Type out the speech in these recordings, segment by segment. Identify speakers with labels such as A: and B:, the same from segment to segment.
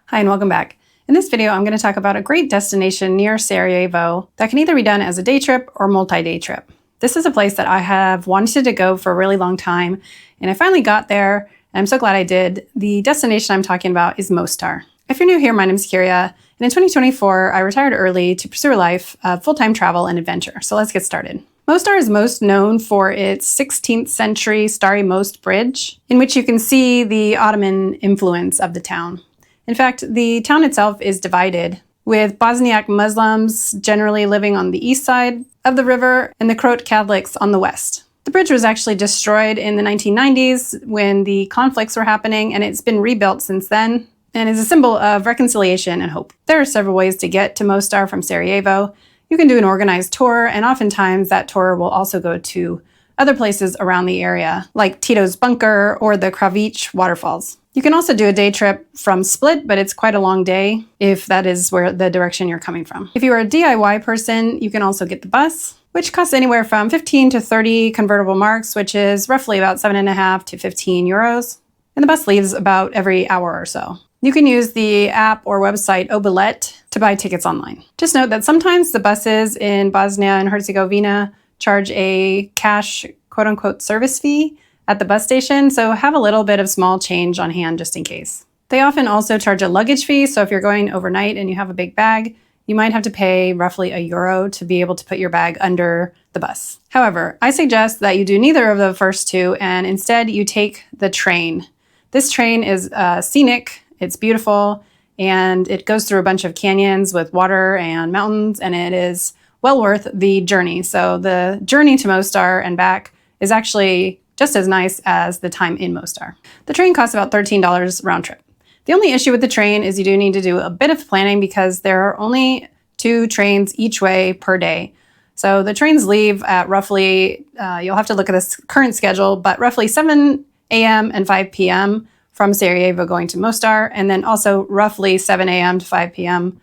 A: Hi and welcome back. In this video, I'm going to talk about a great destination near Sarajevo that can either be done as a day trip or multi-day trip. This is a place that I have wanted to go for a really long time, and I finally got there, and I'm so glad I did. The destination I'm talking about is Mostar. If you're new here, my name is Kyria, and in 2024, I retired early to pursue a life of full-time travel and adventure. So let's get started. Mostar is most known for its 16th century Stari Most Bridge, in which you can see the Ottoman influence of the town. In fact, the town itself is divided, with Bosniak Muslims generally living on the east side of the river and the Croat Catholics on the west. The bridge was actually destroyed in the 1990s when the conflicts were happening, and it's been rebuilt since then and is a symbol of reconciliation and hope. There are several ways to get to Mostar from Sarajevo. You can do an organized tour, and oftentimes that tour will also go to other places around the area, like Tito's Bunker or the Kravic waterfalls. You can also do a day trip from Split, but it's quite a long day if that is where the direction you're coming from. If you are a DIY person, you can also get the bus, which costs anywhere from 15 to 30 convertible marks, which is roughly about 7.5 to 15 euros. And the bus leaves about every hour or so. You can use the app or website Obilet to buy tickets online. Just note that sometimes the buses in Bosnia and Herzegovina charge a cash quote-unquote service fee at the bus station, so have a little bit of small change on hand just in case. They often also charge a luggage fee, so if you're going overnight and you have a big bag, you might have to pay roughly €1 to be able to put your bag under the bus. However, I suggest that you do neither of the first two and instead you take the train. This train is scenic, it's beautiful, and it goes through a bunch of canyons with water and mountains, and it is well worth the journey. So the journey to Mostar and back is actually just as nice as the time in Mostar. The train costs about $13 round trip. The only issue with the train is you do need to do a bit of planning because there are only 2 trains each way per day. So the trains leave at roughly, you'll have to look at this current schedule, but roughly 7 a.m. and 5 p.m. from Sarajevo going to Mostar, and then also roughly 7 a.m. to 5 p.m.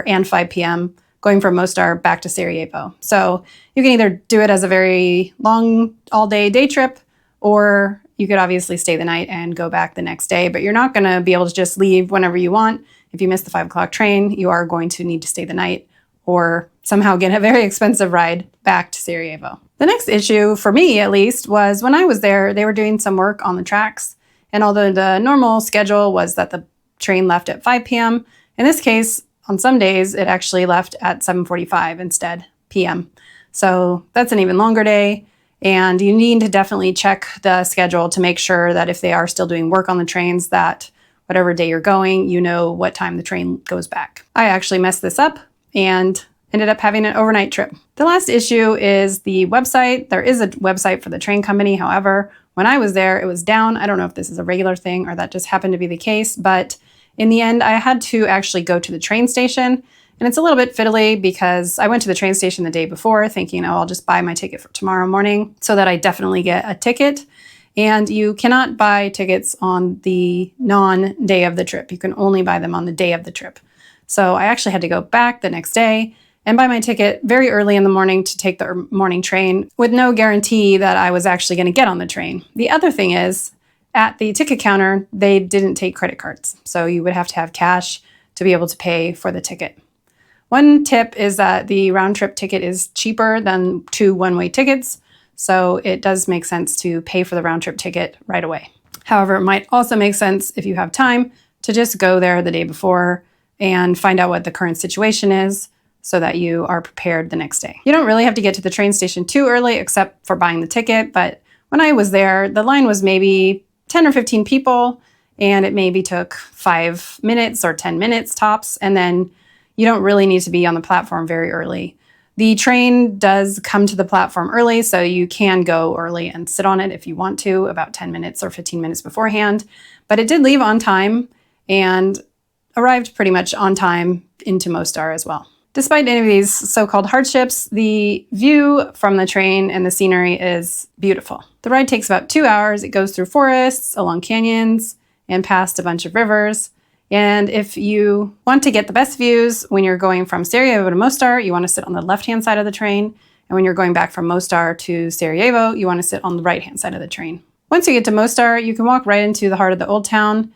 A: and 5 p.m. going from Mostar back to Sarajevo. So you can either do it as a very long all-day day trip, or you could obviously stay the night and go back the next day, but you're not going to be able to just leave whenever you want. If you miss the 5 o'clock train, you are going to need to stay the night or somehow get a very expensive ride back to Sarajevo. The next issue, for me at least, was when I was there, they were doing some work on the tracks. And although the normal schedule was that the train left at 5 p.m., in this case, on some days, it actually left at 7:45 instead p.m. So that's an even longer day. And you need to definitely check the schedule to make sure that if they are still doing work on the trains, that whatever day you're going, you know what time the train goes back. I actually messed this up and ended up having an overnight trip. The last issue is the website. There is a website for the train company. However, when I was there, it was down. I don't know if this is a regular thing or that just happened to be the case, but in the end, I had to actually go to the train station. And it's a little bit fiddly because I went to the train station the day before thinking, oh, I'll just buy my ticket for tomorrow morning so that I definitely get a ticket. And you cannot buy tickets on the non-day of the trip. You can only buy them on the day of the trip. So I actually had to go back the next day and buy my ticket very early in the morning to take the morning train with no guarantee that I was actually going to get on the train. The other thing is, at the ticket counter, they didn't take credit cards. So you would have to have cash to be able to pay for the ticket. One tip is that the round trip ticket is cheaper than 2 one-way tickets, so it does make sense to pay for the round trip ticket right away. However, it might also make sense if you have time to just go there the day before and find out what the current situation is so that you are prepared the next day. You don't really have to get to the train station too early except for buying the ticket, but when I was there, the line was maybe 10 or 15 people, and it maybe took 5 minutes or 10 minutes tops, and then you don't really need to be on the platform very early. The train does come to the platform early, so you can go early and sit on it if you want to, about 10 minutes or 15 minutes beforehand. But it did leave on time and arrived pretty much on time into Mostar as well. Despite any of these so-called hardships, the view from the train and the scenery is beautiful. The ride takes about 2 hours. It goes through forests, along canyons, and past a bunch of rivers. And if you want to get the best views when you're going from Sarajevo to Mostar, you want to sit on the left-hand side of the train. And when you're going back from Mostar to Sarajevo, you want to sit on the right-hand side of the train. Once you get to Mostar, you can walk right into the heart of the old town.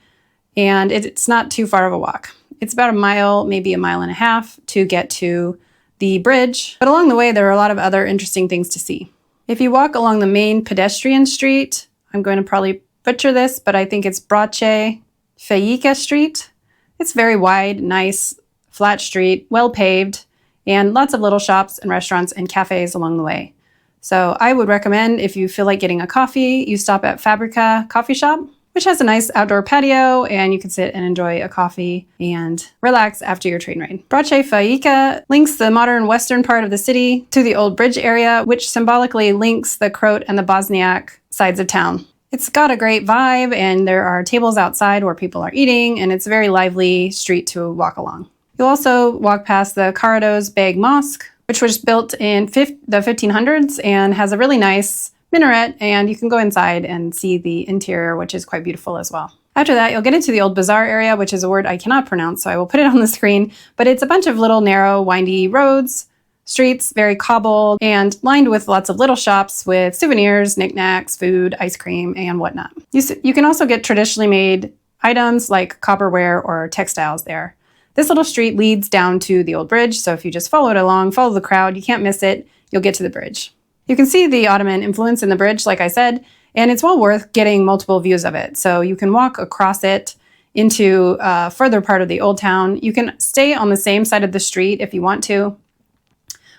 A: and it's not too far of a walk. It's about a mile, maybe a mile and a half to get to the bridge, but along the way there are a lot of other interesting things to see. If you walk along the main pedestrian street, I'm going to probably butcher this, but I think it's Braće Fejika Street. It's very wide, nice, flat street, well paved, and lots of little shops and restaurants and cafes along the way. So I would recommend, if you feel like getting a coffee, you stop at Fabrica Coffee Shop, which has a nice outdoor patio, and you can sit and enjoy a coffee and relax after your train ride. Braće Fejika links the modern western part of the city to the old bridge area, which symbolically links the Croat and the Bosniak sides of town. It's got a great vibe, and there are tables outside where people are eating, and it's a very lively street to walk along. You'll also walk past the Karados Beg Mosque, which was built in the 1500s and has a really nice minaret, and you can go inside and see the interior, which is quite beautiful as well. After that, you'll get into the old bazaar area, which is a word I cannot pronounce, so I will put it on the screen, but it's a bunch of little narrow, windy roads, streets, very cobbled, and lined with lots of little shops with souvenirs, knickknacks, food, ice cream, and whatnot. You can also get traditionally made items like copperware or textiles there. This little street leads down to the old bridge, so if you just follow it along, follow the crowd, you can't miss it, you'll get to the bridge. You can see the Ottoman influence in the bridge, like I said, and it's well worth getting multiple views of it. So you can walk across it into a further part of the old town. You can stay on the same side of the street if you want to,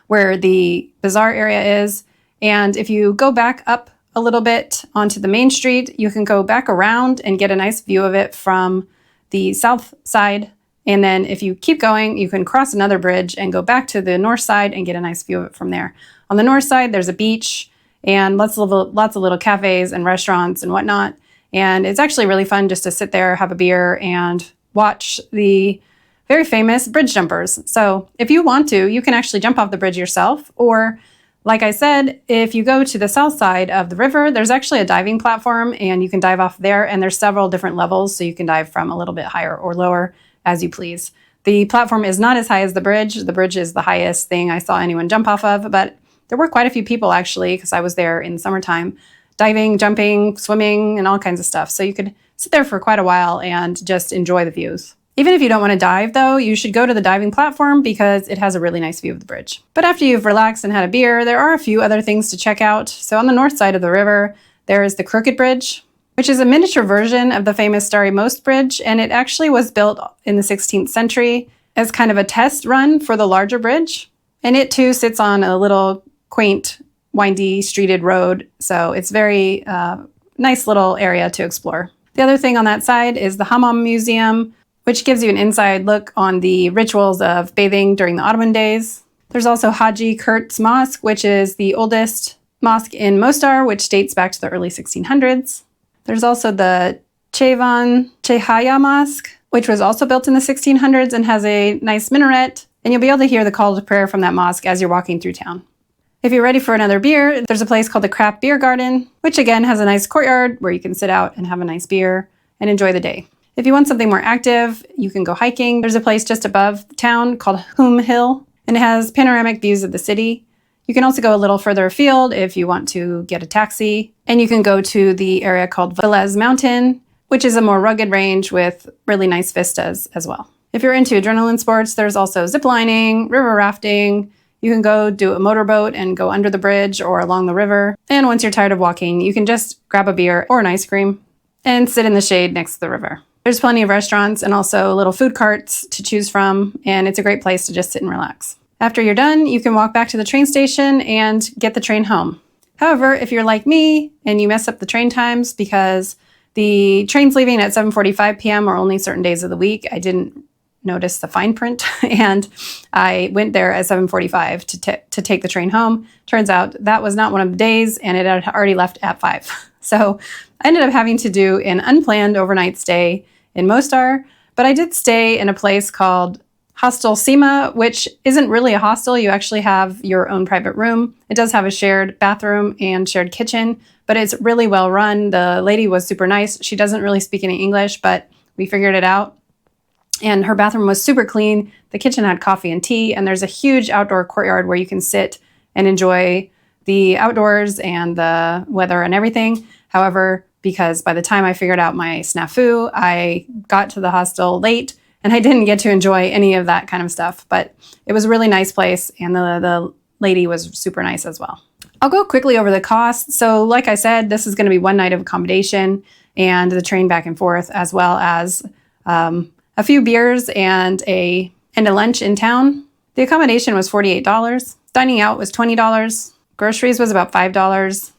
A: where the bazaar area is. And if you go back up a little bit onto the main street, you can go back around and get a nice view of it from the south side. And then if you keep going, you can cross another bridge and go back to the north side and get a nice view of it from there. On the north side, there's a beach and lots of little cafes and restaurants and whatnot. And it's actually really fun just to sit there, have a beer, and watch the very famous bridge jumpers. So if you want to, you can actually jump off the bridge yourself. Or, like I said, if you go to the south side of the river, there's actually a diving platform, and you can dive off there. And there's several different levels, so you can dive from a little bit higher or lower as you please. The platform is not as high as the bridge. The bridge is the highest thing I saw anyone jump off of, but there were quite a few people actually, because I was there in the summertime, diving, jumping, swimming, and all kinds of stuff. So you could sit there for quite a while and just enjoy the views. Even if you don't want to dive, though, you should go to the diving platform because it has a really nice view of the bridge. But after you've relaxed and had a beer, there are a few other things to check out. So on the north side of the river, there is the Crooked Bridge, which is a miniature version of the famous Stari Most Bridge, and it actually was built in the 16th century as kind of a test run for the larger bridge. And it too sits on a little quaint, windy, streeted road, so it's very nice little area to explore. The other thing on that side is the Hammam Museum, which gives you an inside look on the rituals of bathing during the Ottoman days. There's also Haji Kurt's Mosque, which is the oldest mosque in Mostar, which dates back to the early 1600s. There's also the Chevan Chehaya Mosque, which was also built in the 1600s and has a nice minaret, and you'll be able to hear the call to prayer from that mosque as you're walking through town. If you're ready for another beer, there's a place called the Craft Beer Garden, which again has a nice courtyard where you can sit out and have a nice beer and enjoy the day. If you want something more active, you can go hiking. There's a place just above town called Hum Hill, and it has panoramic views of the city. You can also go a little further afield if you want to get a taxi, and you can go to the area called Velez Mountain, which is a more rugged range with really nice vistas as well. If you're into adrenaline sports, there's also zip lining, river rafting. You can go do a motorboat and go under the bridge or along the river. And once you're tired of walking, you can just grab a beer or an ice cream and sit in the shade next to the river. There's plenty of restaurants and also little food carts to choose from, and it's a great place to just sit and relax. After you're done, you can walk back to the train station and get the train home. However, if you're like me and you mess up the train times because the train's leaving at 7:45 p.m. or only certain days of the week, I didn't notice the fine print, and I went there at 7:45 to take the train home. Turns out that was not one of the days, and it had already left at 5. So I ended up having to do an unplanned overnight stay in Mostar, but I did stay in a place called Hostel Sima, which isn't really a hostel. You actually have your own private room. It does have a shared bathroom and shared kitchen, but it's really well run. The lady was super nice. She doesn't really speak any English, but we figured it out. And her bathroom was super clean. The kitchen had coffee and tea, and there's a huge outdoor courtyard where you can sit and enjoy the outdoors and the weather and everything. However, because by the time I figured out my snafu, I got to the hostel late and I didn't get to enjoy any of that kind of stuff. But it was a really nice place, and the lady was super nice as well. I'll go quickly over the costs. So like I said, this is going to be 1 night of accommodation and the train back and forth, as well as a few beers and a lunch in town. The accommodation was $48. Dining out was $20. Groceries was about $5.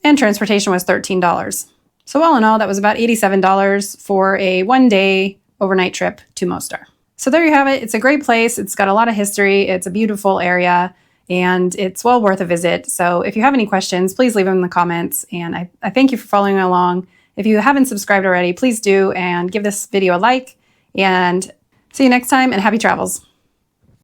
A: And transportation was $13. So all in all, that was about $87 for a 1-day overnight trip to Mostar. So there you have it. It's a great place. It's got a lot of history. It's a beautiful area, and it's well worth a visit. So if you have any questions, please leave them in the comments. And I thank you for following along. If you haven't subscribed already, please do, and give this video a like. And see you next time, and happy travels.